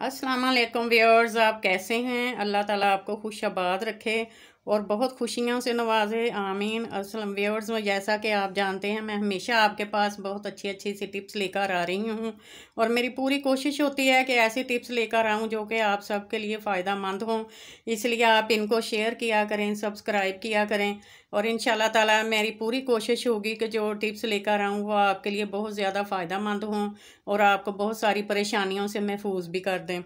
अस्सलाम वालेकुम व्यूअर्स, आप कैसे हैं। अल्लाह ताला आपको खुशाबाद रखे और बहुत खुशियों से नवाजे, आमीन। अस्सलाम व्यूअर्स, जैसा कि आप जानते हैं मैं हमेशा आपके पास बहुत अच्छी अच्छी सी टिप्स लेकर आ रही हूँ और मेरी पूरी कोशिश होती है कि ऐसी टिप्स लेकर आऊँ जो कि आप सबके लिए फ़ायदा मंद हों। इसलिए आप इनको शेयर किया करें, सब्सक्राइब किया करें और इंशाल्लाह ताला मेरी पूरी कोशिश होगी कि जो टिप्स लेकर आऊँ वो आपके लिए बहुत ज़्यादा फ़ायदा मंद हों और आपको बहुत सारी परेशानियों से महफूज भी कर दें।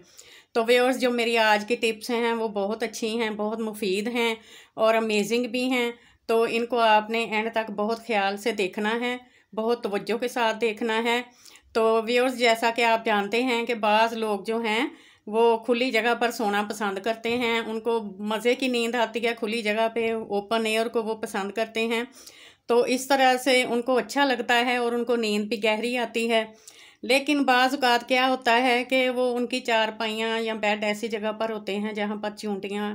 तो व्यूअर्स, जो मेरी आज की टिप्स हैं वो बहुत अच्छी हैं, बहुत मुफीद हैं और अमेजिंग भी हैं। तो इनको आपने एंड तक बहुत ख्याल से देखना है, बहुत तवज्जो के साथ देखना है। तो व्यूअर्स, जैसा कि आप जानते हैं कि बाज़ लोग जो हैं वो खुली जगह पर सोना पसंद करते हैं, उनको मज़े की नींद आती है खुली जगह पे, ओपन एयर को वो पसंद करते हैं। तो इस तरह से उनको अच्छा लगता है और उनको नींद भी गहरी आती है। लेकिन बाज़ औक़ात क्या होता है कि वो उनकी चारपाइयाँ या बेड ऐसी जगह पर होते हैं जहाँ पर चींटियाँ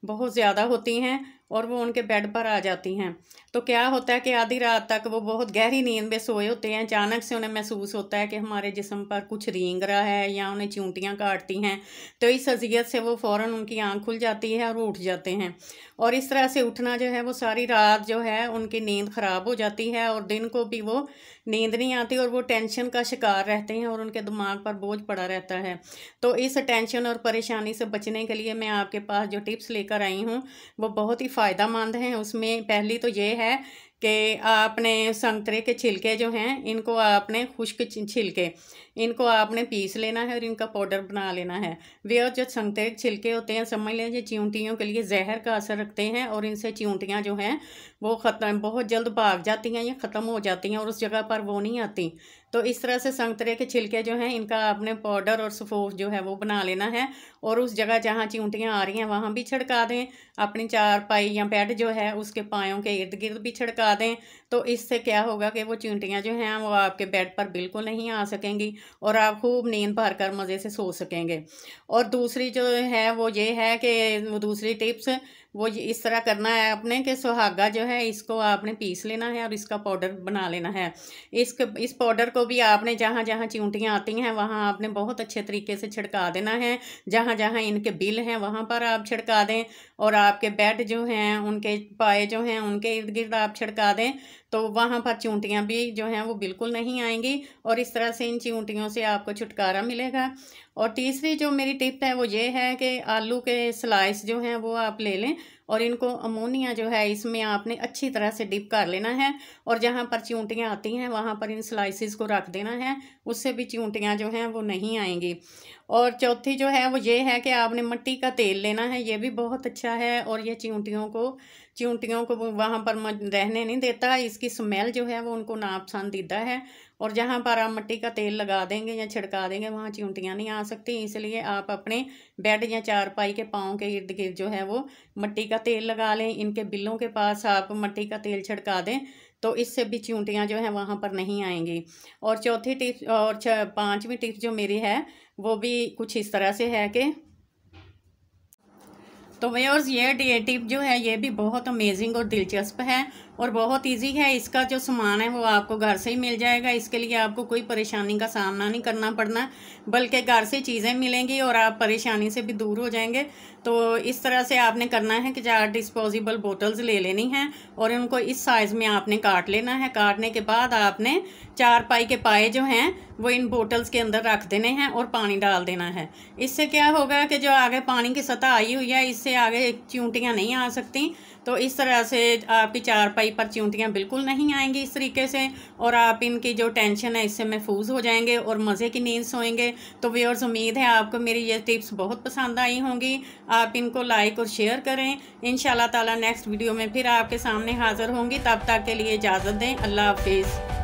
बहुत ज़्यादा होती हैं और वो उनके बेड पर आ जाती हैं। तो क्या होता है कि आधी रात तक वो बहुत गहरी नींद में सोए होते हैं, अचानक से उन्हें महसूस होता है कि हमारे जिस्म पर कुछ रेंग रहा है या उन्हें चींटियाँ काटती हैं। तो इस अज़ियत से वो फ़ौरन उनकी आँख खुल जाती है और वो उठ जाते हैं और इस तरह से उठना जो है वो सारी रात जो है उनकी नींद ख़राब हो जाती है और दिन को भी वो नींद नहीं आती और वो टेंशन का शिकार रहते हैं और उनके दिमाग पर बोझ पड़ा रहता है। तो इस टेंशन और परेशानी से बचने के लिए मैं आपके पास जो टिप्स लेकर आई हूँ वो बहुत ही फ़ायदा मंद हैं। उसमें पहली तो ये है कि आपने संतरे के छिलके जो हैं इनको आपने खुश्क छिलके इनको आपने पीस लेना है और इनका पाउडर बना लेना है। वे जो संतरे के छिलके होते हैं समझ लीजिए चींटियों के लिए जहर का असर रखते हैं और इनसे चींटियाँ जो हैं वो ख़त्म बहुत जल्द भाग जाती हैं या ख़त्म हो जाती हैं और उस जगह पर वो नहीं आती। तो इस तरह से संतरे के छिलके जो हैं इनका आपने पाउडर और सफ़ूफ जो है वो बना लेना है और उस जगह जहाँ चींटियाँ आ रही हैं वहाँ भी छिड़का दें। अपनी चारपाई या बेड जो है उसके पायों के इर्द गिर्द भी छिड़का दें। तो इससे क्या होगा कि वो चींटियाँ जो हैं वो आपके बेड पर बिल्कुल नहीं आ सकेंगी और आप खूब नींद भर कर मज़े से सो सकेंगे। और दूसरी जो है वो ये है कि वो दूसरी टिप्स वो इस तरह करना है आपने कि सुहागा जो है इसको आपने पीस लेना है और इसका पाउडर बना लेना है। इस पाउडर को भी आपने जहाँ जहाँ चींटियाँ आती हैं वहाँ आपने बहुत अच्छे तरीके से छिड़का देना है। जहाँ जहाँ इनके बिल हैं वहाँ पर आप छिड़का दें और आपके बेड जो हैं उनके पाए जो हैं उनके इर्द गिर्द आप छिड़का दें। तो वहाँ पर चींटियाँ भी जो हैं वो बिल्कुल नहीं आएंगी और इस तरह से इन चींटियों से आपको छुटकारा मिलेगा। और तीसरी जो मेरी टिप है वो ये है कि आलू के स्लाइस जो हैं वो आप ले लें और इनको अमोनिया जो है इसमें आपने अच्छी तरह से डिप कर लेना है और जहाँ पर चींटियाँ आती हैं वहाँ पर इन स्लाइसिस को रख देना है, उससे भी चींटियाँ जो हैं वो नहीं आएंगी। और चौथी जो है वो ये है कि आपने मिट्टी का तेल लेना है, ये भी बहुत अच्छा है और ये चींटियों को वहाँ पर रहने नहीं देता। इसकी स्मेल जो है वो उनको नापसंदीदा है और जहाँ पर आप मिट्टी का तेल लगा देंगे या छिड़का देंगे वहाँ चींटियाँ नहीं आ सकती। इसलिए आप अपने बेड या चारपाई के पाँव के इर्द गिर्द जो है वो मिट्टी का तेल लगा लें। इनके बिलों के पास आप मिट्टी का तेल छिड़का दें तो इससे भी चींटियाँ जो हैं वहाँ पर नहीं आएंगी। और चौथी टिप्स और पाँचवीं टिप्स जो मेरी है वो भी कुछ इस तरह से है कि तो व्यूअर्स, ये टिप जो है ये भी बहुत अमेजिंग और दिलचस्प है और बहुत इजी है। इसका जो सामान है वो आपको घर से ही मिल जाएगा। इसके लिए आपको कोई परेशानी का सामना नहीं करना पड़ना, बल्कि घर से चीज़ें मिलेंगी और आप परेशानी से भी दूर हो जाएंगे। तो इस तरह से आपने करना है कि 4 डिस्पोजेबल बोटल्स ले लेनी हैं और उनको इस साइज़ में आपने काट लेना है। काटने के बाद आपने चारपाई के पाए जो हैं वो इन बोटल्स के अंदर रख देने हैं और पानी डाल देना है। इससे क्या होगा कि जो आगे पानी की सतह आई हुई है इससे आगे चींटियाँ नहीं आ सकती। तो इस तरह से आपकी चारपाई पर चींटियाँ बिल्कुल नहीं आएंगी इस तरीके से और आप इनकी जो टेंशन है इससे महफूज हो जाएंगे और मज़े की नींद सोएंगे। तो व्यूअर्स, उम्मीद है आपको मेरी ये टिप्स बहुत पसंद आई होंगी। आप इनको लाइक और शेयर करें। इंशाल्लाह ताला नेक्स्ट वीडियो में फिर आपके सामने हाज़िर होंगी। तब तक के लिए इजाज़त दें। अल्लाह हाफिज़।